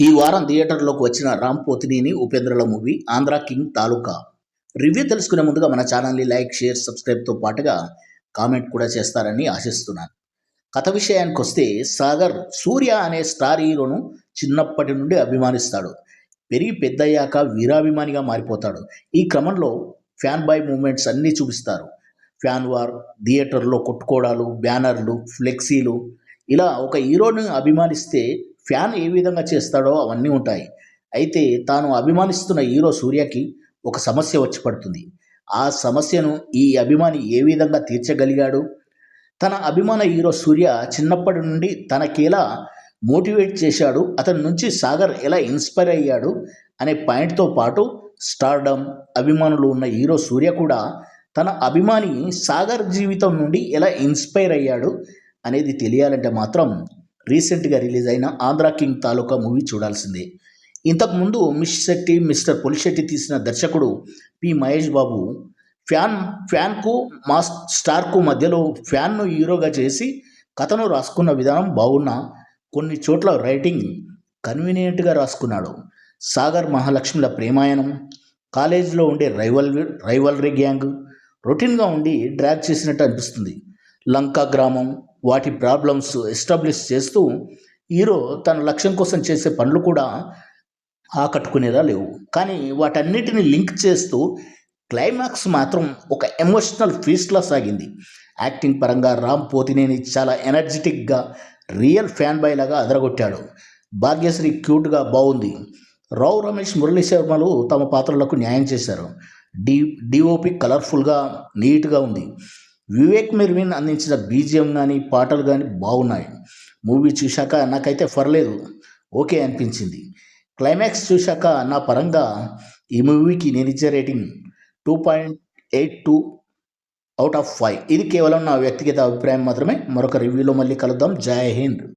ఈ వారం థియేటర్లోకి వచ్చిన రామ్ పోతినేని ఉపేంద్రల మూవీ ఆంధ్ర కింగ్ తాలూకా రివ్యూ తెలుసుకునే ముందుగా మన ఛానల్ని లైక్ షేర్ సబ్స్క్రైబ్తో పాటుగా కామెంట్ కూడా చేస్తారని ఆశిస్తున్నాను. కథ విషయానికి వస్తే సాగర్ సూర్య అనే స్టార్ హీరోను చిన్నప్పటి నుండి అభిమానిస్తాడు. పెరిగి పెద్దయ్యాక వీరాభిమానిగా మారిపోతాడు. ఈ క్రమంలో ఫ్యాన్ బాయ్ మూమెంట్స్ అన్నీ చూపిస్తారు. ఫ్యాన్ వార్, థియేటర్లో కొట్టుకోవడాలు, బ్యానర్లు, ఫ్లెక్సీలు, ఇలా ఒక హీరోని అభిమానిస్తే ఫ్యాన్ ఏ విధంగా చేస్తాడో అవన్నీ ఉంటాయి. అయితే తాను అభిమానిస్తున్న హీరో సూర్యకి ఒక సమస్య వచ్చి పడుతుంది. ఆ సమస్యను ఈ అభిమాని ఏ విధంగా తీర్చగలిగాడు? తన అభిమాన హీరో సూర్య చిన్నప్పటి నుండి తనకెలా మోటివేట్ చేశాడు, అతని నుంచి సాగర్ ఎలా ఇన్స్పైర్ అయ్యాడు అనే పాయింట్తో పాటు స్టార్డమ్, అభిమానులు ఉన్న హీరో సూర్య కూడా తన అభిమాని సాగర్ జీవితం నుండి ఎలా ఇన్స్పైర్ అయ్యాడు అనేది తెలియాలంటే మాత్రం రీసెంట్గా రిలీజ్ అయిన ఆంధ్ర కింగ్ తాలూకా మూవీ చూడాల్సిందే. ఇంతకుముందు మిస్ శెట్టి, మిస్టర్ పొలిశెట్టి తీసిన దర్శకుడు పి మహేష్ బాబు ఫ్యాన్కు మాస్ స్టార్కు మధ్యలో ఫ్యాన్ను హీరోగా చేసి కథను రాసుకున్న విధానం బాగున్నా కొన్ని చోట్ల రైటింగ్ కన్వీనియంట్గా రాసుకున్నాడు. సాగర్ మహాలక్ష్మిల ప్రేమాయణం, కాలేజీలో ఉండే రైవల్రీ గ్యాంగ్ రొటీన్గా ఉండి డ్రాగ్ చేసినట్టు అనిపిస్తుంది. లంకా గ్రామం, వాటి ప్రాబ్లమ్స్ ఎస్టాబ్లిష్ చేస్తూ హీరో తన లక్ష్యం కోసం చేసే పనులు కూడా ఆకట్టుకునేలా లేవు. కానీ వాటన్నిటిని లింక్ చేస్తూ క్లైమాక్స్ మాత్రం ఒక ఎమోషనల్ ఫీస్ట్లా సాగింది. యాక్టింగ్ పరంగా రామ్ పోతినేని చాలా ఎనర్జెటిక్గా రియల్ ఫ్యాన్ బాయ్ లాగా అదరగొట్టాడు. భాగ్యశ్రీ క్యూట్గా బాగుంది. రావు రమేష్, మురళీ శర్మలు తమ పాత్రలకు న్యాయం చేశారు. డిఓపి కలర్ఫుల్గా నీట్గా ఉంది. వివేక్ మెర్విన్ అందించిన బీజిఎం కానీ పాటలు కానీ బాగున్నాయి. మూవీ చూశాక నాకైతే పర్లేదు, ఓకే అనిపించింది. క్లైమాక్స్ చూశాక నా పరంగా ఈ మూవీకి నేను ఇచ్చే రేటింగ్ 2.82/5. ఇది కేవలం నా వ్యక్తిగత అభిప్రాయం మాత్రమే. మరొక రివ్యూలో మళ్ళీ కలుద్దాం. జై హింద్.